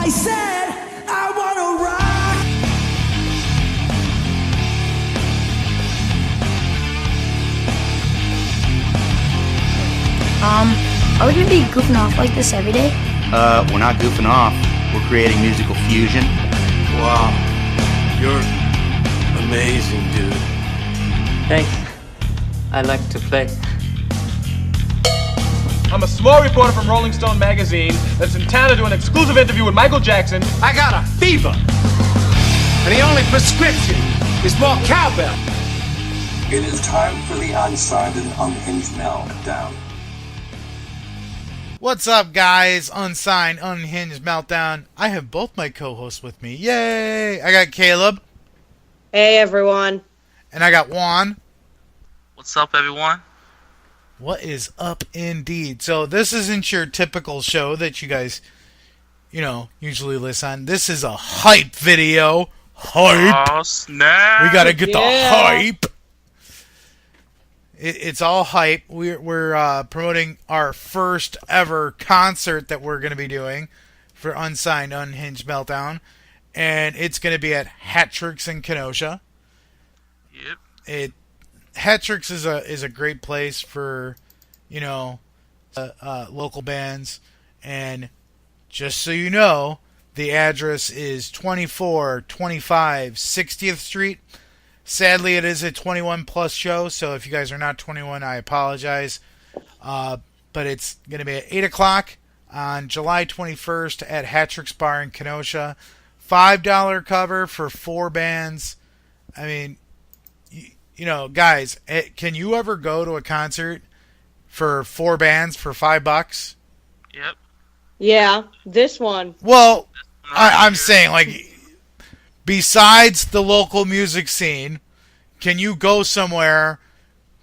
I said I wanna rock. Are we gonna be goofing off like this every day? We're not goofing off. We're creating musical fusion. Wow, you're amazing, dude. Thanks. I like to play. I'm a small reporter from Rolling Stone magazine that's in town to do an exclusive interview with Michael Jackson. I got a fever, and the only prescription is more cowbell. It is time for the unsigned and unhinged meltdown. What's up, guys? Unsigned, Unhinged Meltdown. I have both my co-hosts with me. Yay! I got Caleb. Hey, everyone. And I got Juan. What's up, everyone? What is up, indeed? So this isn't your typical show that you guys, usually listen. This is a hype video. Hype! Oh, snap! We gotta get the hype! It's all hype. We're promoting our first ever concert that we're going to be doing for Unsigned Unhinged Meltdown, and it's going to be at Hattricks in Kenosha. Yep. Hattricks is a great place for local bands, and just so you know, the address is 2425 60th Street. Sadly, it is a 21 plus show, so if you guys are not 21, I apologize. But it's going to be at 8 o'clock on July 21st at Hattrick's Bar in Kenosha. $5 cover for 4 bands. I mean, guys, can you ever go to a concert for 4 bands for $5? Yep. Yeah, this one. Well, I'm saying, like, besides the local music scene, can you go somewhere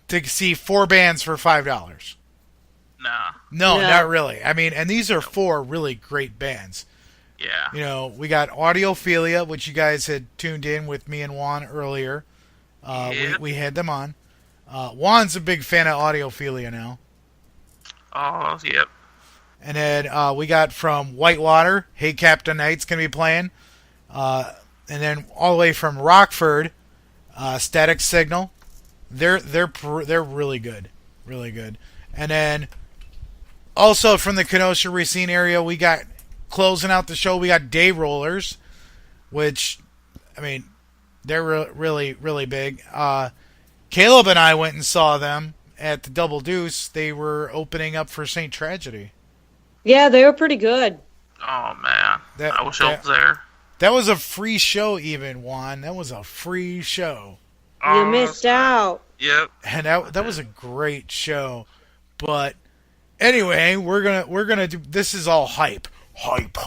to see 4 bands for $5? Nah. No, not really. I mean, and these are 4 really great bands. Yeah. We got Audiophilia, which you guys had tuned in with me and Juan earlier. We had them on. Juan's a big fan of Audiophilia now. Oh, yep. And then we got from Whitewater, Hey Captain Knight's going to be playing. And then all the way from Rockford, Static Signal. They're really good. Really good. And then also from the Kenosha Racine area, we got closing out the show, we got Day Rollers, which, I mean, they're really, really big. Caleb and I went and saw them at the Double Deuce. They were opening up for St. Tragedy. Yeah, they were pretty good. Oh, man. I wish I was there. That was a free show even, Juan. That was a free show. You missed out. Yep. And that was a great show. But anyway, we're gonna do, this is all hype. Hype.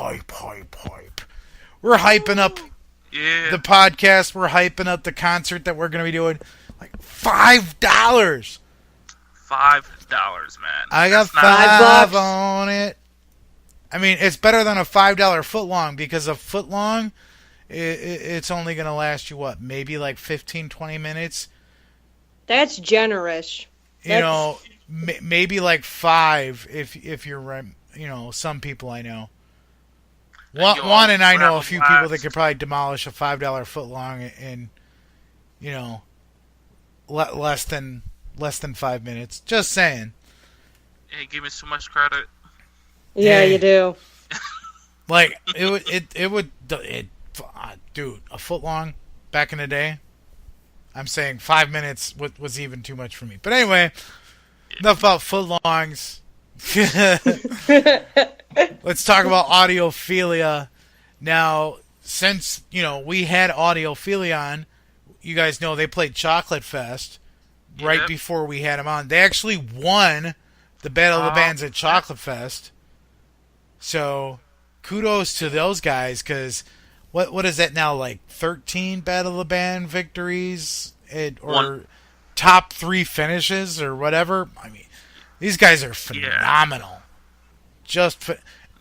We're hyping up the podcast. We're hyping up the concert that we're gonna be doing. Like $5. $5, man. I got $5 on it. I mean, it's better than a $5 footlong, because a footlong, it's only going to last you, what, maybe like 15, 20 minutes? That's generous. Maybe like 5 if you're, some people I know. Juan and I know a few people that could probably demolish a $5 footlong in, less than 5 minutes. Just saying. Hey, give me so much credit. Yeah, you do. Like it would, dude, a foot long back in the day. I'm saying 5 minutes was even too much for me. But anyway, enough about footlongs. Let's talk about Audiophilia. Now, since we had Audiophilia on, you guys know they played Chocolate Fest right before we had them on. They actually won the Battle of the Bands at Chocolate Fest. So, kudos to those guys, because what is that now, like 13 Battle of the Band victories or top 3 finishes or whatever? I mean, these guys are phenomenal.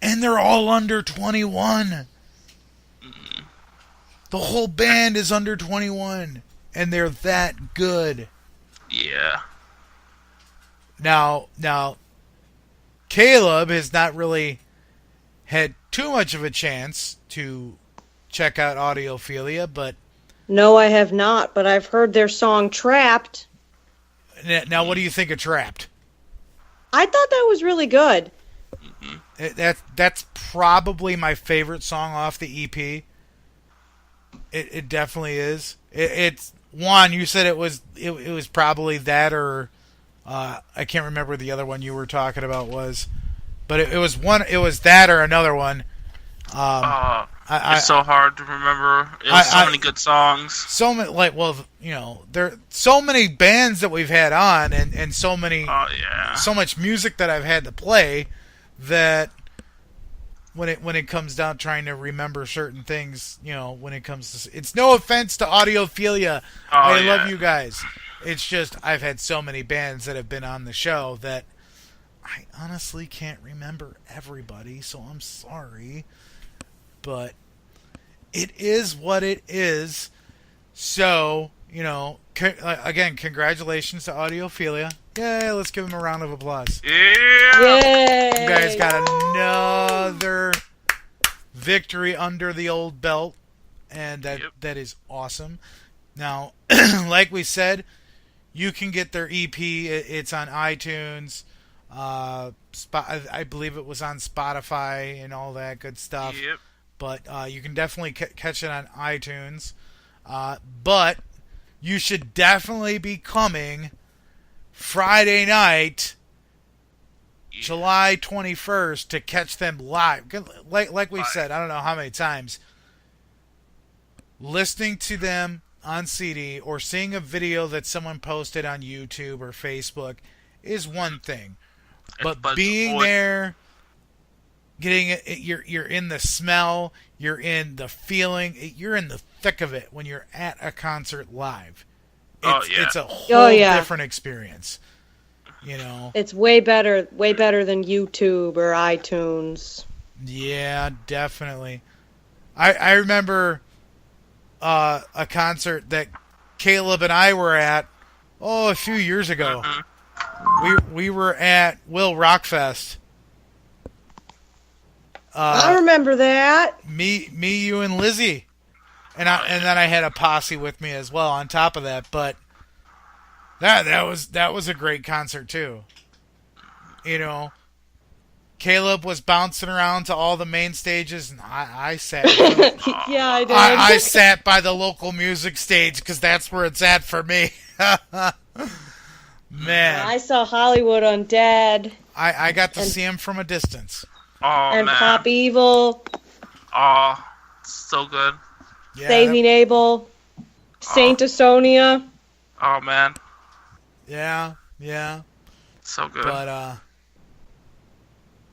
And they're all under 21. The whole band is under 21, and they're that good. Yeah. Now, Caleb has not really had too much of a chance to check out Audiophilia, but... No, I have not, but I've heard their song Trapped. Now, what do you think of Trapped? I thought that was really good. That's probably my favorite song off the EP. It definitely is. It's one. You said it was probably that, or I can't remember the other one you were talking about was, but it was one. It was that or another one. It's so hard to remember. It was so many good songs. So many, there so many bands that we've had on, and so many. So much music that I've had to play that when it comes down trying to remember certain things, when it comes to, it's no offense to Audiophilia. I love you guys. It's just I've had so many bands that have been on the show that I honestly can't remember everybody, so I'm sorry. But it is what it is. So, again, congratulations to Audiophilia. Yay, let's give them a round of applause. Yeah! Yay! You guys got another victory under the old belt, and that is awesome. Now, like we said, you can get their EP. It's on iTunes. I believe it was on Spotify and all that good stuff. Yep. But you can definitely catch it on iTunes. But you should definitely be coming Friday night, July 21st, to catch them live. Like we said, I don't know how many times, listening to them on CD or seeing a video that someone posted on YouTube or Facebook is one thing. But being there, getting it, you're in the smell, you're in the feeling, you're in the thick of it when you're at a concert live. It's a whole different experience. It's way better than YouTube or iTunes. Yeah, definitely. I remember a concert that Caleb and I were at a few years ago. We were at Will Rockfest. I remember that. Me, you, and Lizzie, and then I had a posse with me as well on top of that. But that was a great concert too. Caleb was bouncing around to all the main stages, and I sat. Yeah, I did. I sat by the local music stage because that's where it's at for me. Man, I saw Hollywood Undead. I got to see him from a distance. And man. Pop Evil. Oh, so good. Yeah, Saving Abel. Saint Asonia. Oh, man. Yeah. So good. But,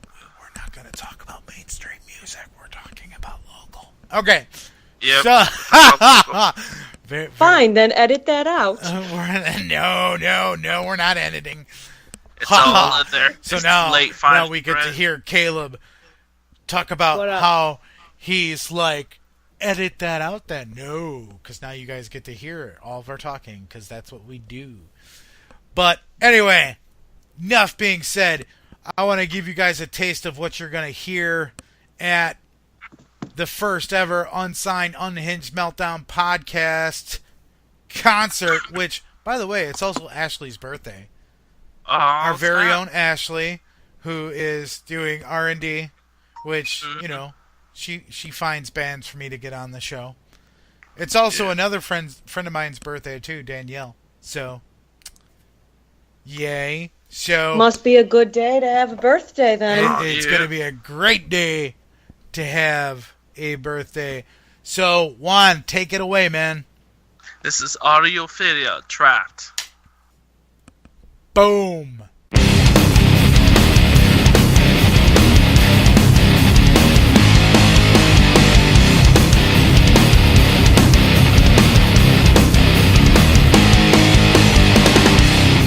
we're not going to talk about mainstream music. We're talking about local. Okay. Yep. So, Fine, then edit that out. No, we're not editing. It's all in there. So it's now we get to hear Caleb talk about how he's like, edit that out then. No, because now you guys get to hear all of our talking, because that's what we do. But anyway, enough being said, I want to give you guys a taste of what you're going to hear at the first ever Unsigned Unhinged Meltdown podcast concert, which, by the way, it's also Ashley's birthday. Our very own Ashley, who is doing R&D, which, she finds bands for me to get on the show. It's also another friend of mine's birthday, too, Danielle. So, yay. So must be a good day to have a birthday, then. It's going to be a great day to have a birthday. So, Juan, take it away, man. This is Audiophilia Trapped. Boom.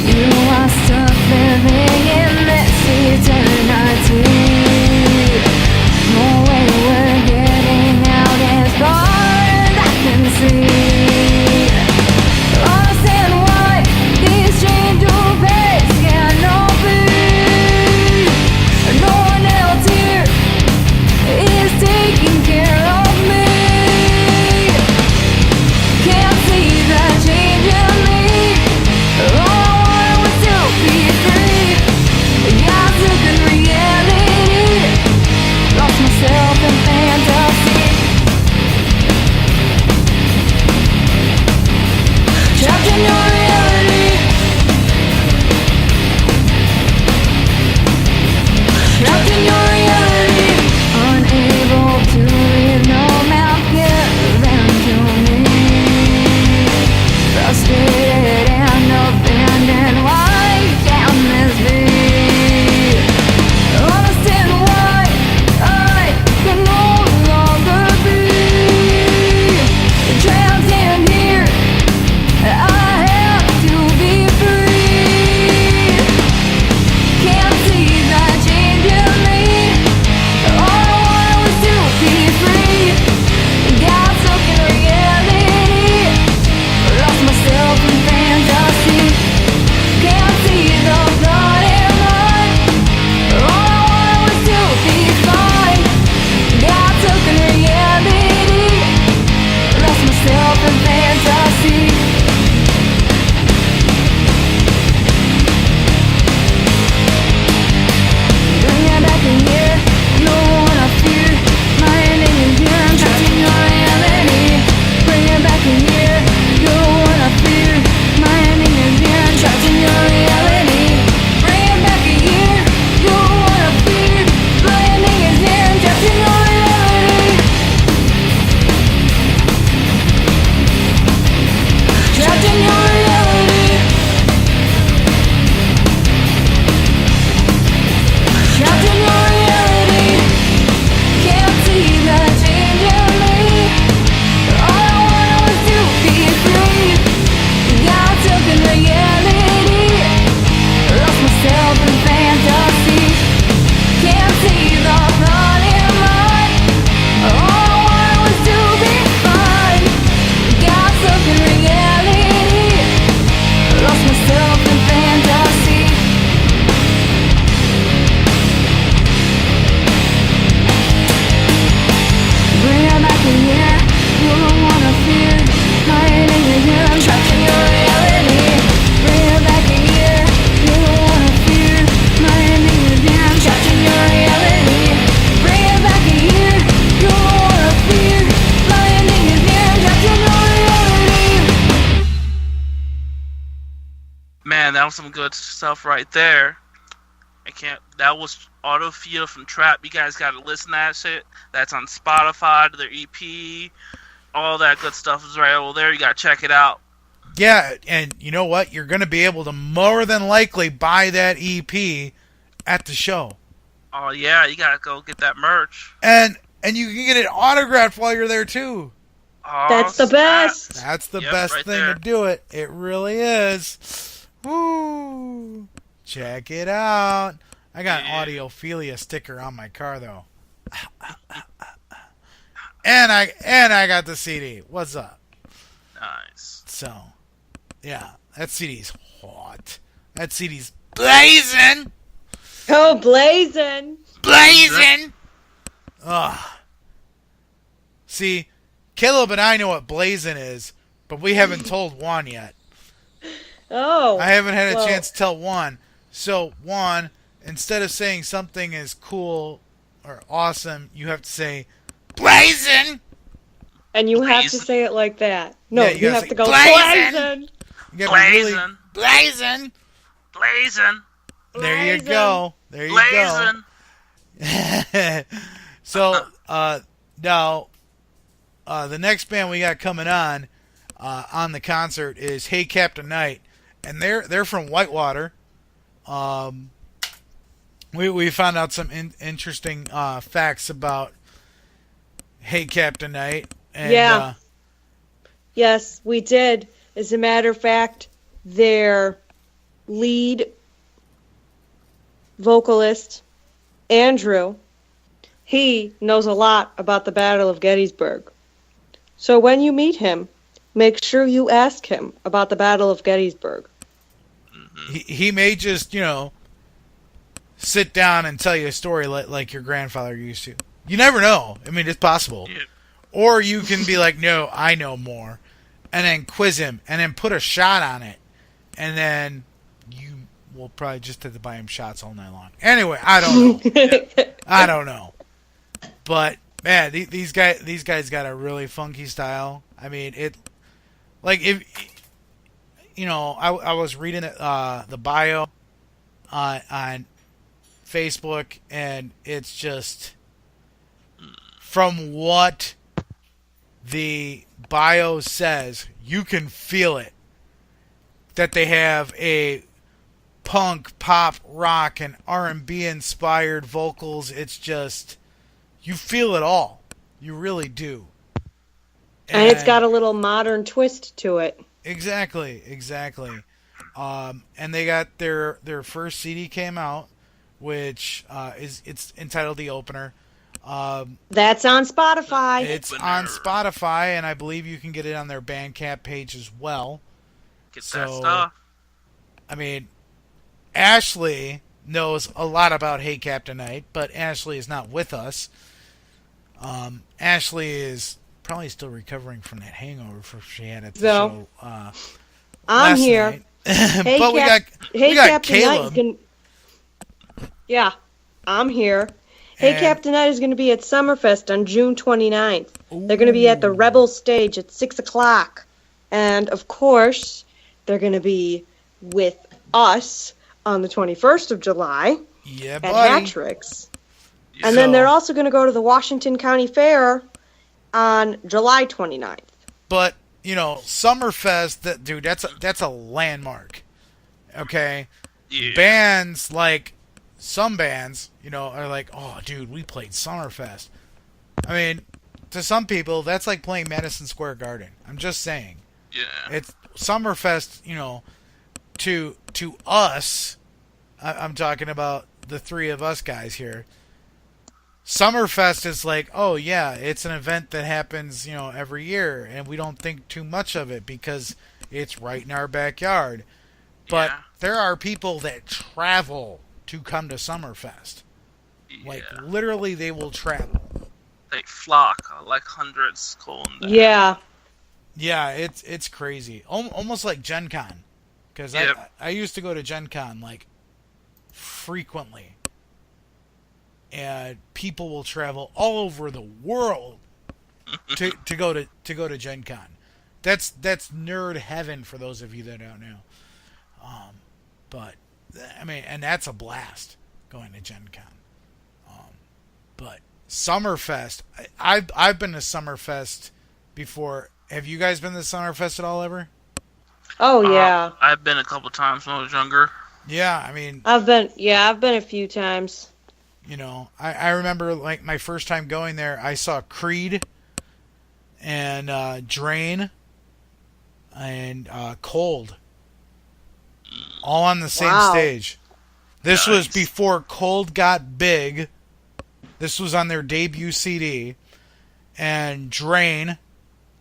You are stuck living in this eternity. No way we're getting out as far as I can see. Lost in what these chained to beds can that was some good stuff right there. That was Auto Feel from Trap. You guys got to listen to that shit. That's on Spotify, to their EP. All that good stuff is right over there. You got to check it out. Yeah, and you know what? You're going to be able to more than likely buy that EP at the show. Oh, yeah, you got to go get that merch. And you can get it autographed while you're there, too. Oh, That's the best. That's the best thing to do it. It really is. Woo! Check it out. I got an Audiophilia sticker on my car, though. And I got the CD. What's up? Nice. So, yeah, that CD's hot. That CD's blazing. Oh, blazing. Blazing. Ugh. See, Caleb and I know what blazing is, but we haven't told Juan yet. Oh. I haven't had a chance to tell Juan. So, Juan, instead of saying something is cool or awesome, you have to say blazing. And you have to say it like that. No, Yeah, you have to go blazing. You gotta be really Blazing. blazing. There you go. There you go. So, now, the next band we got coming on the concert is Hey Captain Knight, and they're from Whitewater. We found out some interesting facts about Hey Captain Knight. And, yeah. Yes, we did. As a matter of fact, their lead vocalist, Andrew, he knows a lot about the Battle of Gettysburg. So when you meet him, make sure you ask him about the Battle of Gettysburg. He may just, sit down and tell you a story like your grandfather used to. You never know. I mean, it's possible. Yeah. Or you can be like, no, I know more. And then quiz him. And then put a shot on it. And then you will probably just have to buy him shots all night long. Anyway, I don't know. I don't know. But, man, these guys got a really funky style. I mean, I was reading the bio on Facebook, and it's just, from what the bio says, you can feel it, that they have a punk, pop, rock, and R&B inspired vocals. It's just, you feel it all. You really do. And it's got a little modern twist to it. Exactly. And they got their first CD came out, which it's entitled The Opener. That's on Spotify. It's on Spotify, and I believe you can get it on their Bandcamp page as well. Get that stuff. I mean, Ashley knows a lot about Hey Captain Knight, but Ashley is not with us. Ashley is probably still recovering from that hangover she had at the show. I'm here. Hey, but we got Caleb. Yeah, I'm here. Hey Captain Knight is going to be at Summerfest on June 29th. Ooh. They're going to be at the Rebel stage at 6 o'clock. And, of course, they're going to be with us on the 21st of July at Hattrick's. Yeah. And then they're also going to go to the Washington County Fair on July 29th. But, Summerfest, dude, that's a landmark. Okay? Yeah. Bands like... Some bands, are like, oh, dude, we played Summerfest. I mean, to some people, that's like playing Madison Square Garden. I'm just saying. Yeah. It's Summerfest, to us, I'm talking about the three of us guys here. Summerfest is like, oh, yeah, it's an event that happens, every year, and we don't think too much of it because it's right in our backyard. But there are people that travel to come to Summerfest. Yeah. Like, literally, they will travel. They flock, like hundreds going there. Yeah. Yeah, it's crazy. Almost like Gen Con. Because I used to go to Gen Con, like, frequently. And people will travel all over the world to go to Gen Con. That's nerd heaven for those of you that don't know. But I mean, and that's a blast going to Gen Con. But Summerfest, I've been to Summerfest before. Have you guys been to Summerfest at all ever? Oh yeah. I've been a couple times when I was younger. Yeah, I mean, I've been a few times. You know, I remember like my first time going there, I saw Creed and Drain and Cold all on the same stage. This was before Cold got big. This was on their debut CD. And Drain,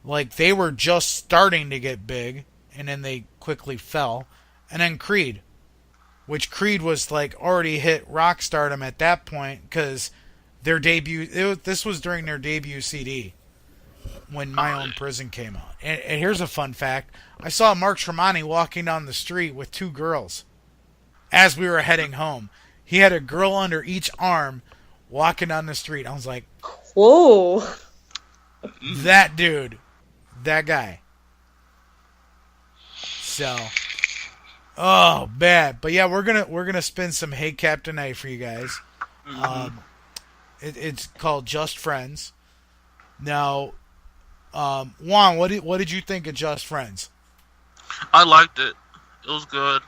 like they were just starting to get big, and then they quickly fell. And then Creed, which Creed was like already hit rock stardom at that point because their debut. This was during their debut CD when My Own Prison came out. And here's a fun fact: I saw Mark Tremonti walking down the street with two girls as we were heading home. He had a girl under each arm walking down the street. I was like, "Whoa, that dude, that guy." So. Oh, bad. But yeah, we're gonna spin some Hey Captain A for you guys. It's called Just Friends. Now, Juan, what did you think of Just Friends? I liked it. It was good.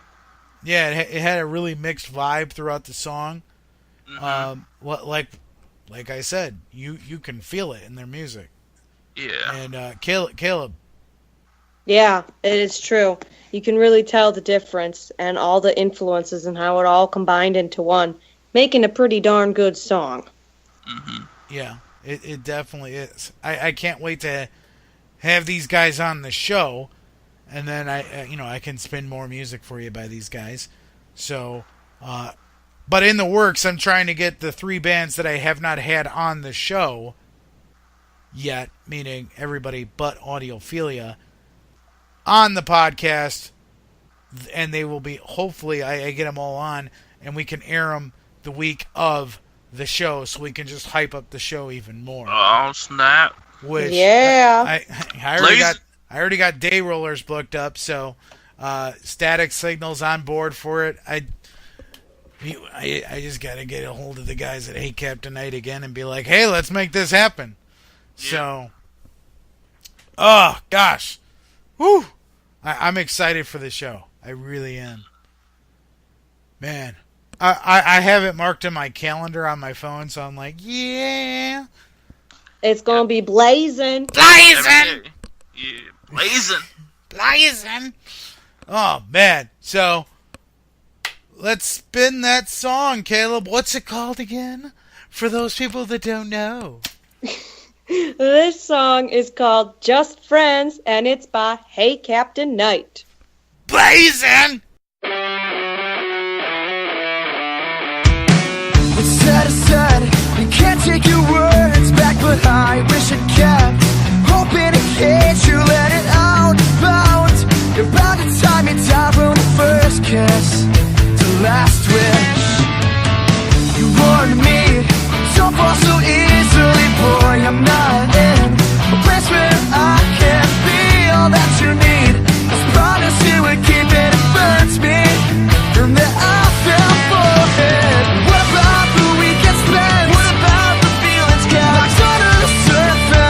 Yeah, it had a really mixed vibe throughout the song. Like I said, you can feel it in their music. Yeah. And Caleb. Yeah, it is true. You can really tell the difference and all the influences and how it all combined into one, making a pretty darn good song. Yeah, it definitely is. I can't wait to have these guys on the show, and then I can spin more music for you by these guys. So, but in the works, I'm trying to get the 3 bands that I have not had on the show yet, meaning everybody but Audiophilia, on the podcast, and they will be, hopefully I get them all on and we can air them the week of the show so we can just hype up the show even more. Oh, snap. Which yeah. I already got day rollers booked up, so Static Signal's on board for it. I just got to get a hold of the guys at Hey Captain Night again and be like, hey, let's make this happen. Yeah. So, oh, gosh. Whew. I'm excited for the show. I really am. Man. I have it marked in my calendar on my phone, so I'm like, yeah. It's going to be blazing. Blazing! Yeah, blazing. Blazing! Oh, man. So, let's spin that song, Caleb. What's it called again? For those people that don't know. This song is called Just Friends, and it's by Hey Captain Night. Blazing! It's said, you can't take your words back, but I wish it kept. Hoping in case you let it out, bound. You're bound to tie me down from the first kiss to last wish. You warned me, don't fall so easily, boy, I'm not in a place where I can be all that you need. I promised you would keep it, it burns me, and that I fell for it. What about the weekend spent? What about the feelings kept? Locked under the surface.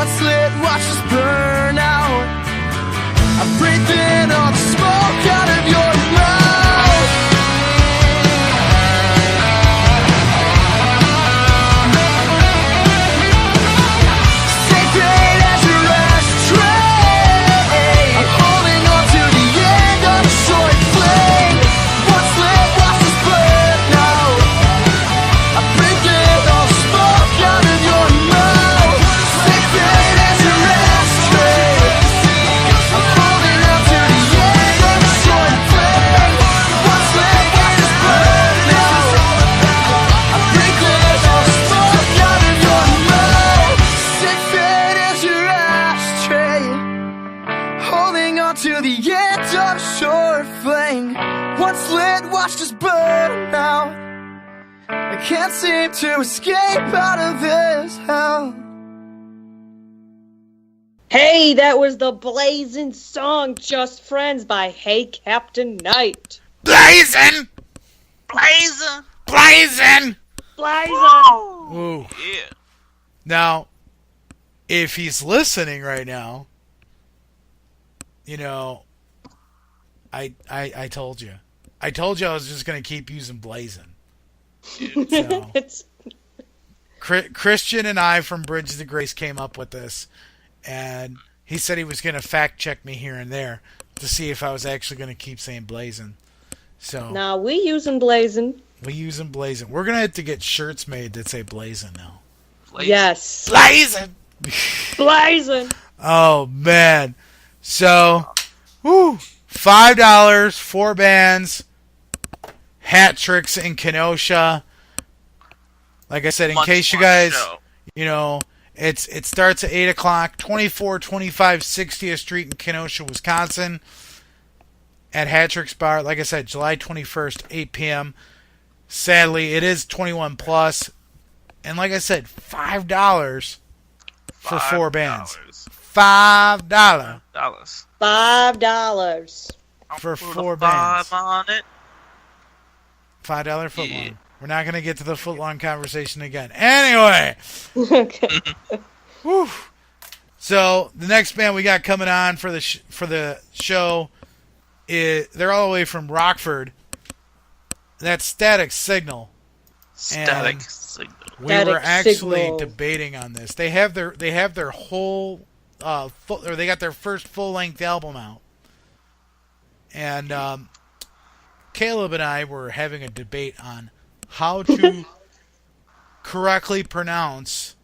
Once lit, watch us burn out. I'm breathing all the smoke out of your mouth. Sacred as your ashtray. I'm holding on to the end of a short flame. Once lit, watch us burn out. I'm breathing all the smoke out of your mouth. Sacred as your ashtray. I'm holding on to the end of a short flame. Once lit, watch us burn out. I'm breathing all the smoke out of your mouth. Sacred as your ashtray. Holding on to the end of a short flame. Once lit, watch us burn out. I can't seem to escape out of this hell. Hey, that was the blazing song Just Friends by Hey Captain Knight. Blazing! Blazing! Blazing! Blazing! Ooh. Yeah. Now, if he's listening right now, you know, I told you. I told you I was just going to keep using blazing. So, Christian and I from Bridge to Grace came up with this, and he said he was going to fact check me here and there to see if I was actually going to keep saying blazing. So Now we using blazing. we using blazing. We're going to have to get shirts made that say blazing now. Blazing. Yes. Blazing! Blazing. Oh, man. So, whew, $5, 4 bands, hat tricks in Kenosha. Like I said, in case you guys, you know, it starts at 8 o'clock, 2425 60th Street in Kenosha, Wisconsin, at Hat Tricks Bar. Like I said, July 21st, 8 p.m. Sadly, it is 21 plus. And like I said, $5 for 4 bands. $5. $5 for 4 5 bands. on it. $5 footlong. We're not going to get to the footlong conversation again. Anyway. Okay. Whew. So the next band we got coming on for the show is they're all the way from Rockford. That's Static Signal. Static Signal. We Static were actually Signal. debating on this. They have their whole or they got their first full length album out, and Caleb and I were having a debate on how to correctly pronounce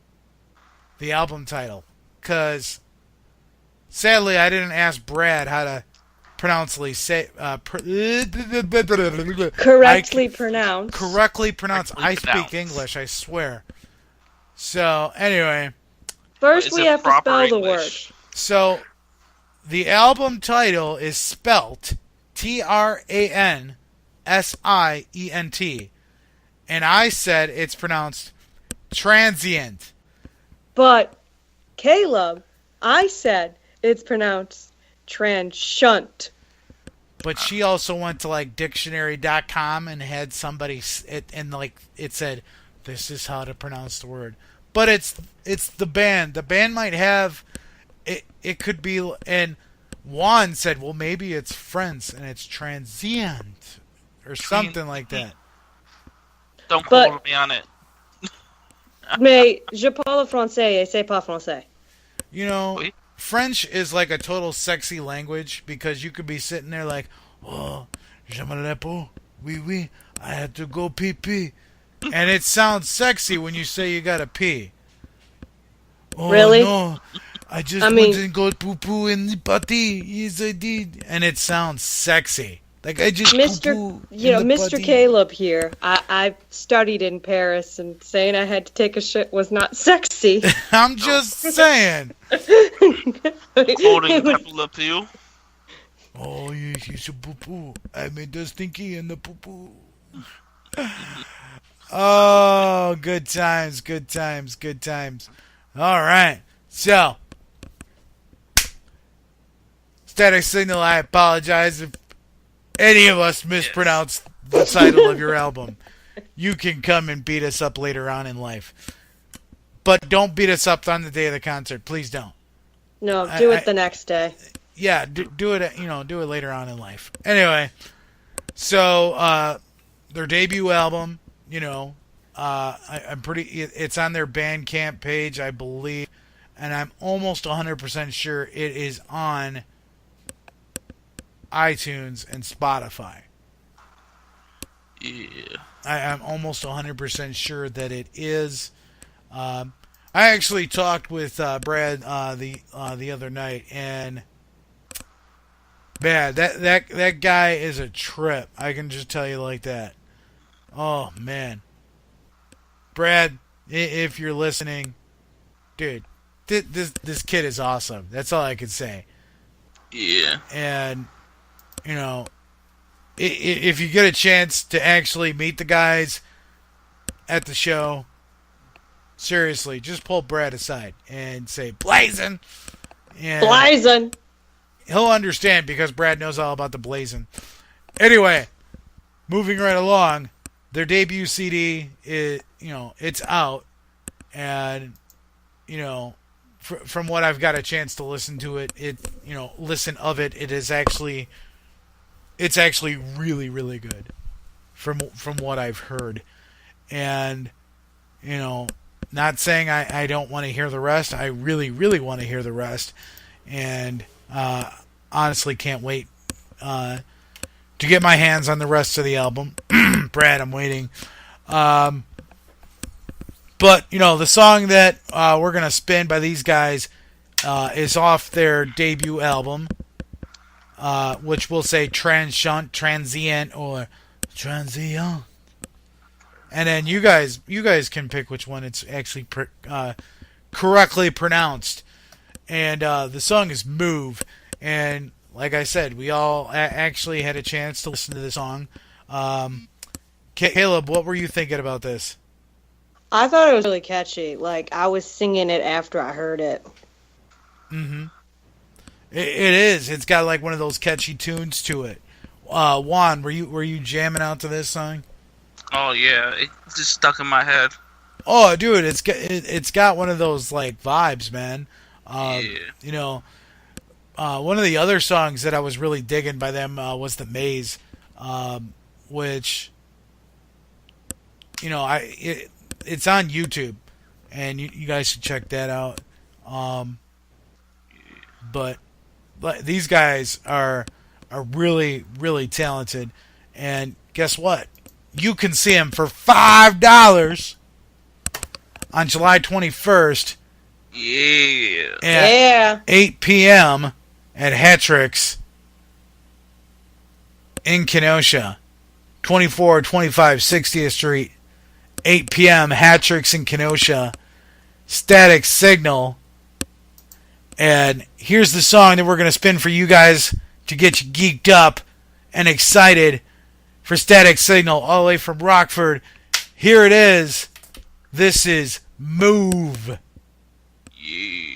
the album title, because sadly I didn't ask Brad how to correctly pronounce. I speak English, I swear. So anyway, first we have to spell the word. So the album title is spelt Transient, and I said it's pronounced transient. But Caleb, I said it's pronounced transhunt. But she also went to like dictionary.com and had somebody and like it said this is how to pronounce the word. But it's the band. The band might have it. It could be. And Juan said, well, maybe it's Friends and it's transient or something like that. Don't quote me on it. Mais je parle français et c'est pas français. You know, French is like a total sexy language because you could be sitting there like, oh, je me lève, oui, oui, I had to go pee pee. And it sounds sexy when you say you gotta pee. Oh, really? No, I just went and go poo poo in the potty. Yes, I did. And it sounds sexy. Like I just Mr. Mr. Caleb here. I studied in Paris, and saying I had to take a shit was not sexy. I'm just saying. Holding Pepe Le Pew. Oh yes, it's a poo poo. I made the stinky and the poo poo. Oh, good times, good times, good times. All right, so Static Signal. I apologize if any of us mispronounced the title of your album. You can come and beat us up later on in life. But don't beat us up on the day of the concert. Please don't. No, do it the next day. Yeah, do it. Do it later on in life. Anyway, so their debut album, I'm pretty. It's on their Bandcamp page, I believe, and I'm almost 100% sure it is on iTunes and Spotify. Yeah. I'm almost 100% sure that it is. I actually talked with Brad the other night, and man, that guy is a trip. I can just tell you like that. Oh man, Brad, if you're listening, dude, this kid is awesome. That's all I can say. Yeah. And if you get a chance to actually meet the guys at the show, seriously, just pull Brad aside and say, Blazin'! And Blazin'! He'll understand because Brad knows all about the Blazin'. Anyway, moving right along, their debut CD is, it's out. And, from what I've got a chance to listen to it, it is actually, it's actually really, really good from what I've heard. And, not saying I don't want to hear the rest. I really, really want to hear the rest. And honestly can't wait to get my hands on the rest of the album. Brad, I'm waiting. But, the song that we're going to spin by these guys is off their debut album, which we'll say Transient or Transient. And then you guys can pick which one it's actually correctly pronounced. And the song is Move. And like I said, we all actually had a chance to listen to the song. Caleb, what were you thinking about this? I thought it was really catchy. Like, I was singing it after I heard it. Mm-hmm. It is. It's got like one of those catchy tunes to it. Juan, were you jamming out to this song? Oh yeah, it just stuck in my head. Oh, dude, it's got one of those like vibes, man. Yeah. One of the other songs that I was really digging by them was The Maze, which, it's on YouTube, and you guys should check that out. But these guys are really, really talented, and guess what? You can see them for $5 on July 21st. Yeah. At 8 p.m. at Hatrix in Kenosha, 2425 60th Street, 8 p.m. Hatrix in Kenosha, Static Signal. And here's the song that we're going to spin for you guys to get you geeked up and excited for Static Signal all the way from Rockford. Here it is. This is Move. Yeah.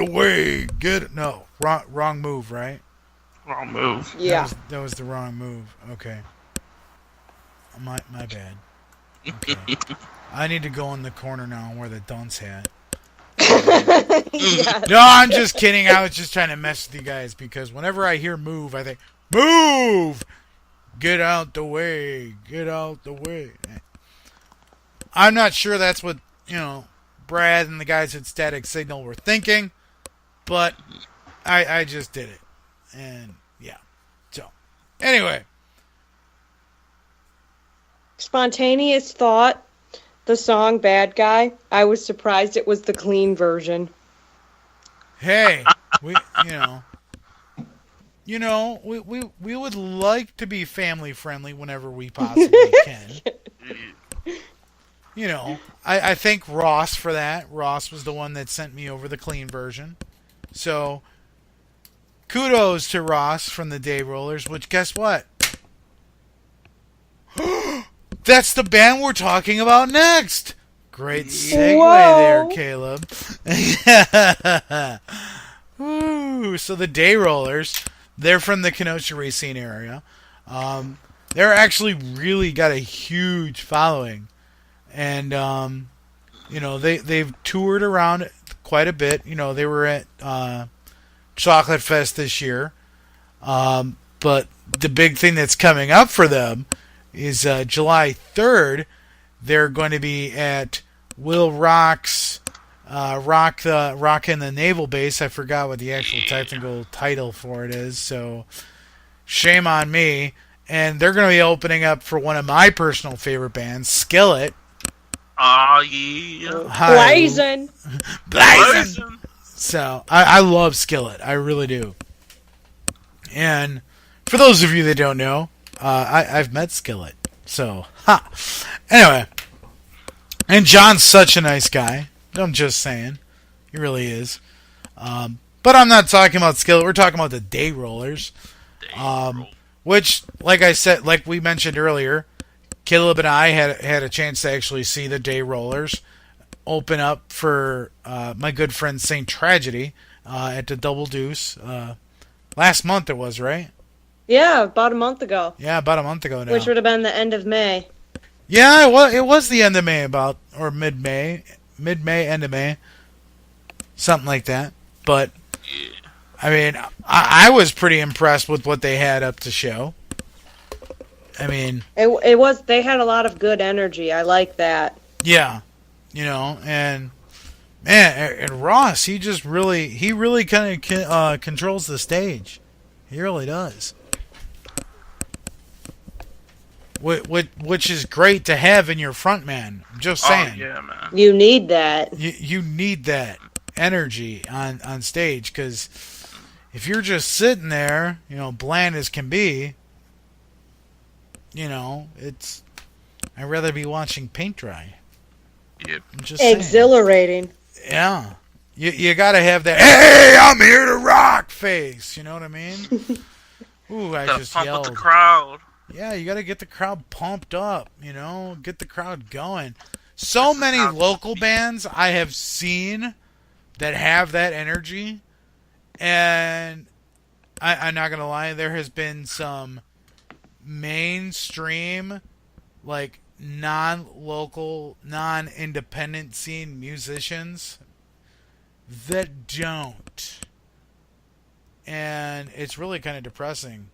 the way. No, wrong move, right? Wrong move. Yeah. That was the wrong move. Okay. My bad. Okay. I need to go in the corner now and wear the dunce hat. Yes. No, I'm just kidding. I was just trying to mess with you guys because whenever I hear move, I think, move! Get out the way. Get out the way. I'm not sure that's what, Brad and the guys at Static Signal were thinking, but I just did it. And, yeah. So, anyway. Spontaneous thought, the song Bad Guy, I was surprised it was the clean version. Hey, we would like to be family friendly whenever we possibly can. I thank Ross for that. Ross was the one that sent me over the clean version. So, kudos to Ross from the Day Rollers, which guess what? That's the band we're talking about next. Great segue there, Caleb. Woo. So the Day Rollers, they're from the Kenosha Racine area. They're actually really got a huge following. And, they've toured around quite a bit. They were at Chocolate Fest this year. But the big thing that's coming up for them is July 3rd. They're going to be at Will Rock's Rock in the Naval Base. I forgot what the actual technical title for it is, so shame on me. And they're going to be opening up for one of my personal favorite bands, Skillet. Oh, yeah. Blazing. So, I love Skillet. I really do. And for those of you that don't know, I've met Skillet. So, Anyway. And John's such a nice guy. I'm just saying. He really is. But I'm not talking about Skillet. We're talking about the Day Rollers. Which, like I said, like we mentioned earlier, Caleb and I had a chance to actually see the Day Rollers open up for my good friend Saint Tragedy at the Double Deuce. Last month it was, right? Yeah, about a month ago. Yeah, about a month ago now. Which would have been the end of May. Yeah, it was the end of May or mid-May, end of May, something like that. But, I mean, I was pretty impressed with what they had up to show. I mean... They had a lot of good energy. I like that. Yeah. And... Man, and Ross, he really kind of controls the stage. He really does. Which is great to have in your front man. I'm just saying. Oh, yeah, man. You need that. You need that energy on stage, because if you're just sitting there, bland as can be, it's... I'd rather be watching paint dry. Yep. I'm just saying. Exhilarating. Yeah. You gotta have that, hey, I'm here to rock face. You know what I mean? Ooh, I just pump yelled. With the crowd. Yeah, you gotta get the crowd pumped up, get the crowd going. So many local bands I have seen that have that energy, and I'm not gonna lie, there has been some mainstream, like, non-local, non-independent scene musicians that don't. And it's really kind of depressing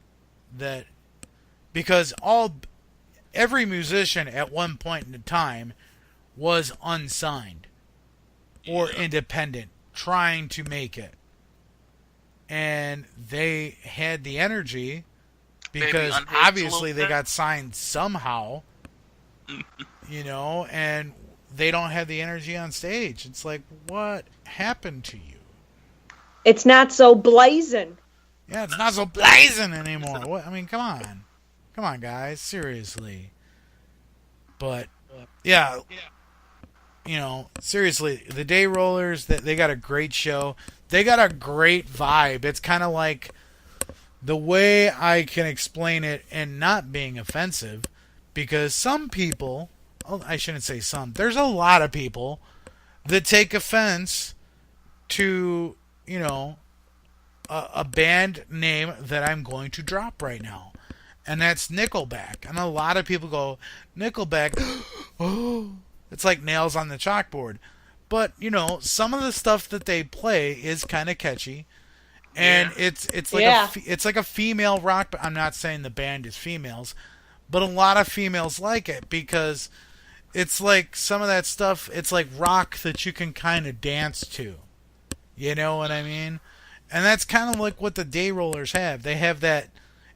that, because every musician at one point in time was unsigned or independent, trying to make it. And they had the energy because obviously they got signed somehow. And they don't have the energy on stage. It's like, what happened to you? It's not so blazing. Yeah, it's not so blazing anymore. What? I mean, come on. Come on, guys. Seriously. But, yeah. Seriously, the Day Rollers, they got a great show. They got a great vibe. It's kind of like, the way I can explain it and not being offensive, because some people, I shouldn't say some, there's a lot of people that take offense to a band name that I'm going to drop right now, and that's Nickelback. And a lot of people go, Nickelback, oh, it's like nails on the chalkboard. But, some of the stuff that they play is kind of catchy. And it's like a female rock, but I'm not saying the band is females, but a lot of females like it because it's like some of that stuff, it's like rock that you can kind of dance to. You know what I mean? And that's kind of like what the Day Rollers have. They have that,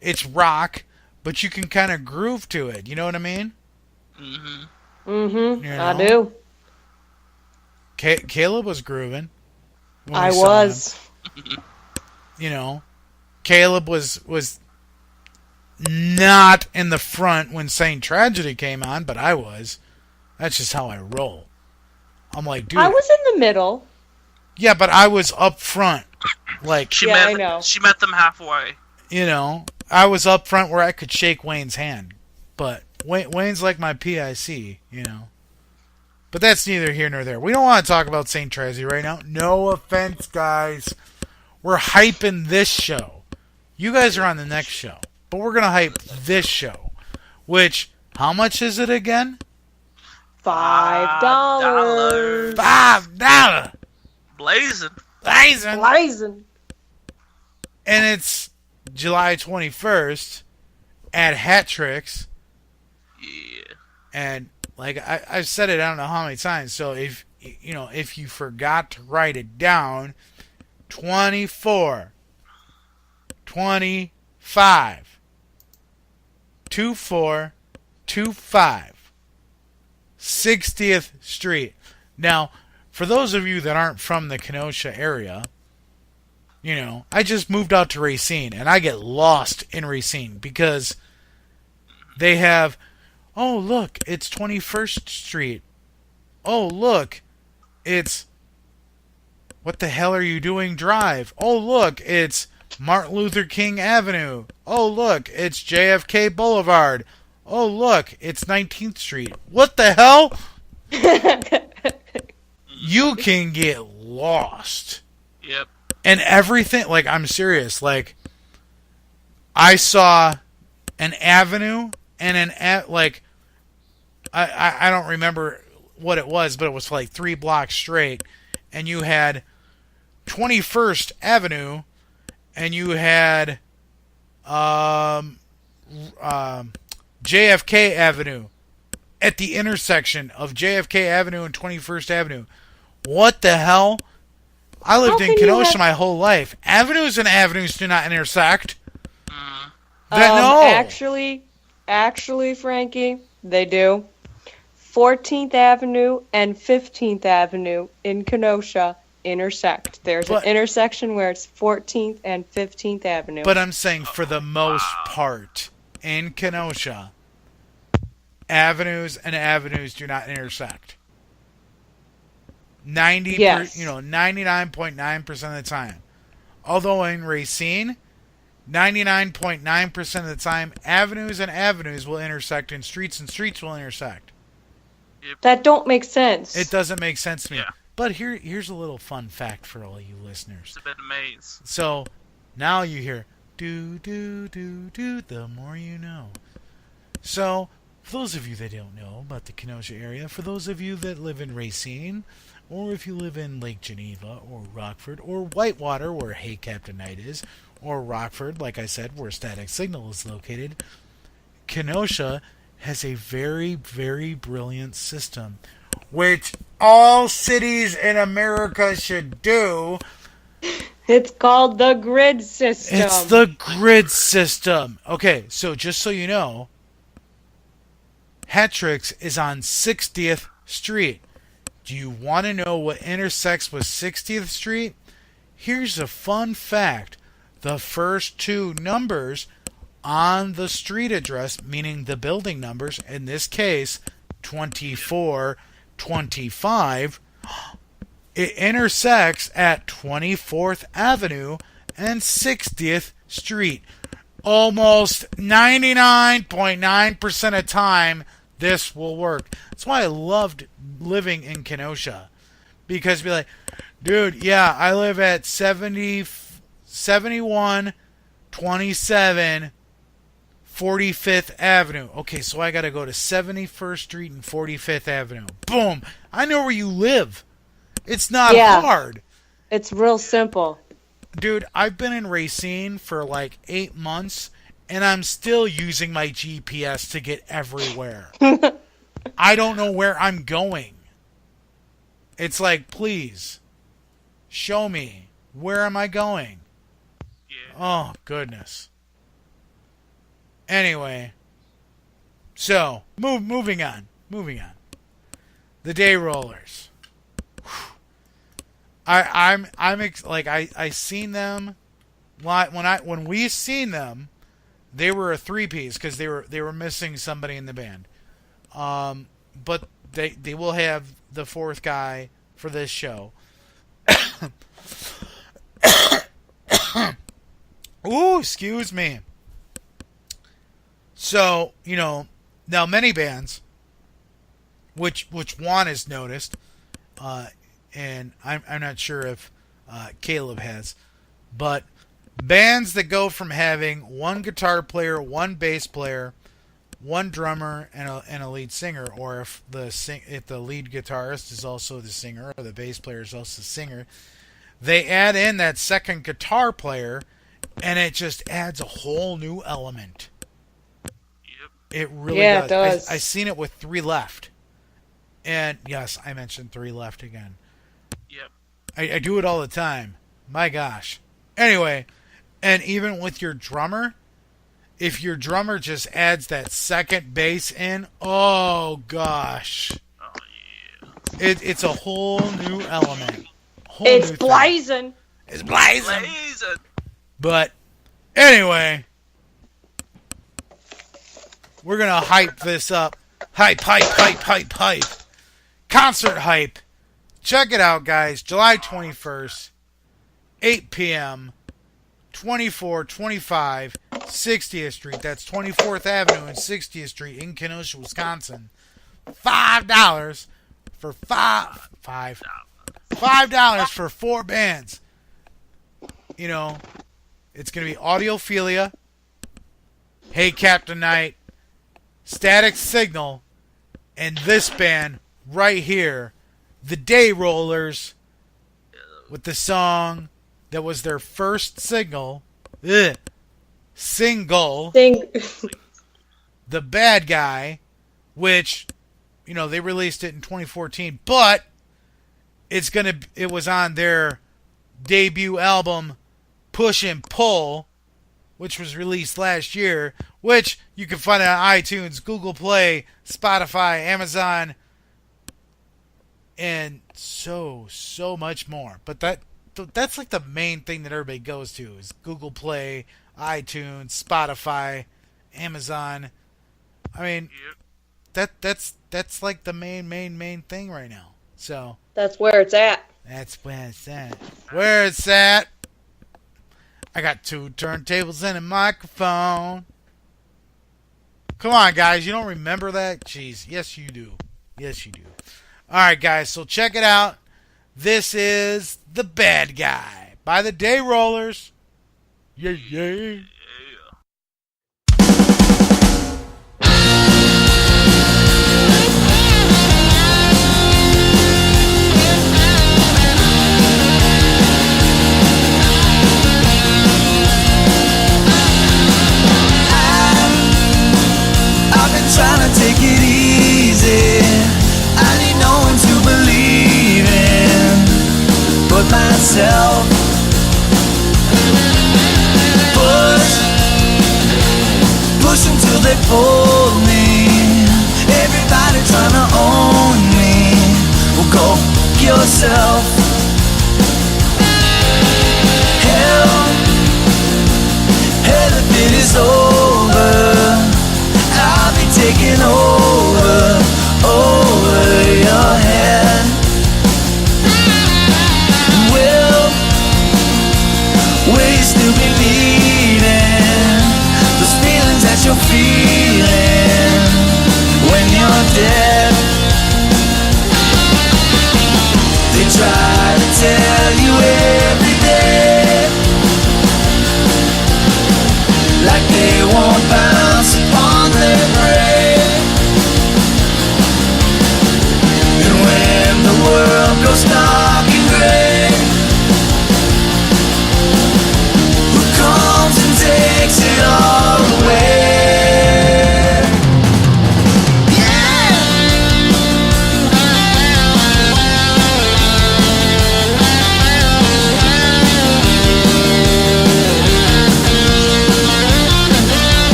it's rock, but you can kind of groove to it. You know what I mean? I do. Caleb was grooving. I was. Caleb was not in the front when Saint Tragedy came on, but I was. That's just how I roll. I'm like, dude. I was in the middle. Yeah, but I was up front. Like I know. She met them halfway. I was up front where I could shake Wayne's hand. But Wayne's like my PIC, But that's neither here nor there. We don't want to talk about St. Tragedy right now. No offense, guys. We're hyping this show. You guys are on the next show. But we're going to hype this show. Which, how much is it again? $5. $5. Blazing. And it's July 21st at Hat Tricks. Yeah. And like I've said it I don't know how many times. So if you forgot to write it down, 24, 25, 2425 60th Street. Now, for those of you that aren't from the Kenosha area, I just moved out to Racine, and I get lost in Racine because they have, oh, look, it's 21st Street. Oh, look, it's, what the hell are you doing Drive? Oh, look, it's Martin Luther King Avenue. Oh, look, it's JFK Boulevard. Oh, look, it's 19th Street. What the hell? You can get lost. Yep. And everything, like, I'm serious. Like, I saw an avenue and I don't remember what it was, but it was like 3 blocks straight. And you had 21st Avenue, and you had JFK Avenue at the intersection of JFK Avenue and 21st Avenue. What the hell? I lived in Kenosha my whole life. Avenues and avenues do not intersect. No. Actually, Frankie, they do. 14th Avenue and 15th Avenue in Kenosha intersect. There's an intersection where it's 14th and 15th Avenue. But I'm saying for the most part, in Kenosha, avenues and avenues do not intersect. 99.9% of the time. Although in Racine, 99.9% of the time, avenues and avenues will intersect and streets will intersect. That don't make sense. It doesn't make sense to me. Yeah. But here's a little fun fact for all you listeners. It's a bit of maze. So now you hear do do do do. The more you know. So for those of you that don't know about the Kenosha area, for those of you that live in Racine, or if you live in Lake Geneva or Rockford or Whitewater, where Hey Captain Knight is, or Rockford, like I said, where Static Signal is located, Kenosha has a very, very brilliant system, which all cities in America should do. It's called the grid system. It's the grid system. Okay, so just so you know, Hattricks is on 60th Street. Do you want to know what intersects with 60th Street? Here's a fun fact. The first 2 numbers on the street address, meaning the building numbers, in this case, 2425, it intersects at 24th Avenue and 60th Street. Almost 99.9% of time, this will work. That's why I loved living in Kenosha. Because be like, Dude, yeah, I live at 7127 45th Avenue. Okay, so I got to go to 71st Street and 45th Avenue. Boom. I know where you live. It's not hard. It's real simple. Dude, I've been in Racine for like 8 months, and I'm still using my GPS to get everywhere. I don't know where I'm going. It's like, please, show me. Where am I going? Yeah. Oh, goodness. Anyway, so moving on. The Day Rollers. I seen them when we seen them. They were a 3-piece because they were missing somebody in the band. But they will have the 4th guy for this show. Ooh, excuse me. So, now many bands, which Juan has noticed, and I'm not sure if Caleb has, but bands that go from having one guitar player, one bass player, one drummer, and a lead singer, or if the lead guitarist is also the singer, or the bass player is also the singer, they add in that second guitar player, and it just adds a whole new element. It really does. It does. I seen it with 3 Left. And yes, I mentioned 3 Left again. Yep. I do it all the time. My gosh. Anyway, and even with your drummer, if your drummer just adds that second bass in, oh gosh. Oh yeah. It's a whole new element. It's blazing. It's blazing. But anyway, we're going to hype this up. Hype. Concert hype. Check it out, guys. July 21st, 8 p.m., 2425 60th Street. That's 24th Avenue and 60th Street in Kenosha, Wisconsin. $5 for $5 for 4 bands. It's going to be Audiophilia, Hey Captain Knight, Static Signal, and this band right here, the Day Rollers, with the song that was their first single, The Bad Guy, which, they released it in 2014, but it was on their debut album, Push and Pull, which was released last year, which you can find on iTunes, Google Play, Spotify, Amazon, and so much more. But that's like the main thing that everybody goes to is Google Play, iTunes, Spotify, Amazon. I mean, that's like the main thing right now. So that's where it's at. That's where it's at. Where it's at. I got 2 turntables and a microphone. Come on, guys. You don't remember that? Jeez. Yes, you do. Alright, guys. So check it out. This is The Bad Guy by the Day Rollers. Yeah. Trying to take it easy. I need no one to believe in but myself. Push until they pull me. Everybody trying to own me. Well, go f*** yourself. Hell, if it is over, I'll be taking over your head. Will you still be needing those feelings that you're feeling when you're dead? They try to tell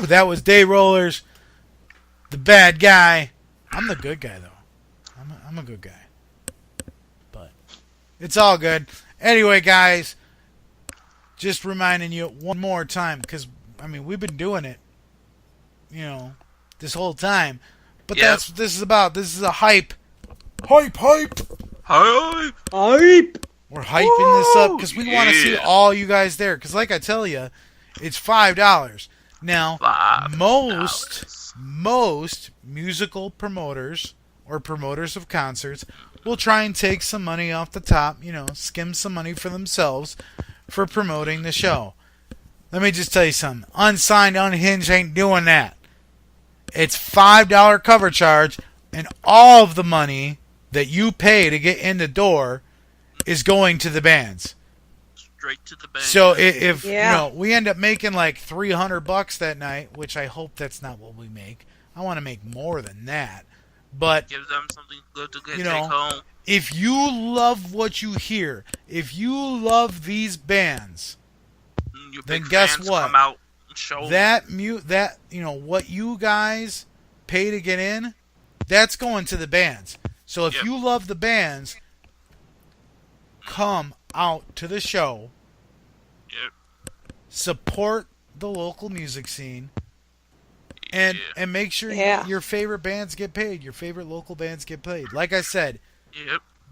Woo! That was Day Rollers, the bad guy. I'm the good guy, though. I'm a good guy. But it's all good. Anyway, guys, just reminding you one more time, because, I mean, we've been doing it, this whole time. But that's what this is about. This is a hype. Hype! Hype! Hype! We're hyping this up because we want to see all you guys there. Because like I tell you, it's $5. Now, most musical promoters or promoters of concerts will try and take some money off the top, skim some money for themselves for promoting the show. Let me just tell you something. Unsigned, Unhinged ain't doing that. It's $5 cover charge, and all of the money that you pay to get in the door is going to the bands. Straight to the band. So if we end up making like $300 that night, which I hope that's not what we make. I want to make more than that. But give them something good to take home. If you love what you hear, if you love these bands, then guess what? Come out and show what you guys pay to get in, that's going to the bands. So if you love the bands, come out to the show. Support the local music scene. And make sure your favorite bands get paid. Your favorite local bands get paid. Like I said,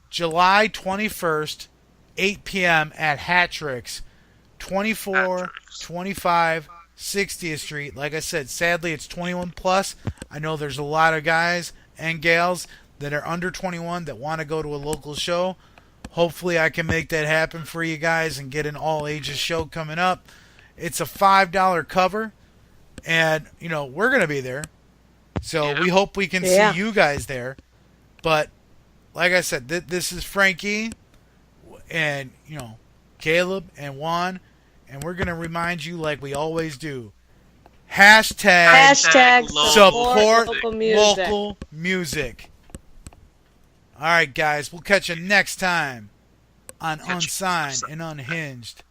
July 21st, 8 p.m. at Hattrick's, 2425 60th Street. Like I said, sadly, it's 21 plus. I know there's a lot of guys and gals that are under 21 that want to go to a local show. Hopefully I can make that happen for you guys and get an all ages show coming up. It's a $5 cover, and we're going to be there. So we hope we can see you guys there. But like I said, this is Frankie and Caleb and Juan, and we're going to remind you like we always do. Hashtag support local music. All right, guys. We'll catch you next time on Unsigned and Unhinged.